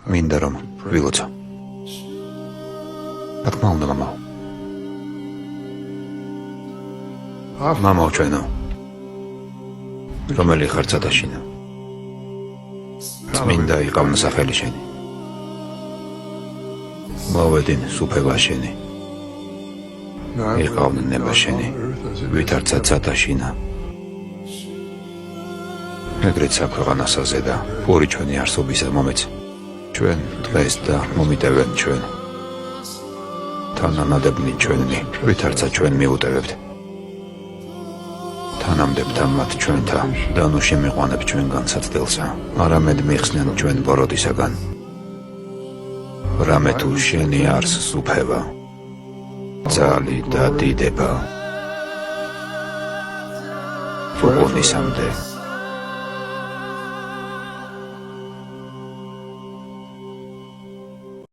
მინდა რომ ვილოცო. რა თქმა უნდა, მამაო. მამაო ჩვენო. რომელი ხარ ცოტაშინა? წმინდა იყავნა სახელი შენი. მოვედინ სუფევა შენი. იყავნა ნება შენი. ვითარცა ცოტაშინა. ეგრეც საქვეყანასაზე და პური ჩვენი არსობისა მომეც. ჩვენ დღეს და მომიტევენ ჩვენ. თანანადებნი ჩვენი, ვითარცა ჩვენ მიუტევებთ. თანამდებთა მათ ჩვენთა და ნუ შემიყვანებ ჩვენ განსაცდელსა. არამედ მიხსნენ ჩვენ ბოროტისაგან. რამე თუ შენი არს სუფევა, ძალი და დიდება. ფუღუნისამდე.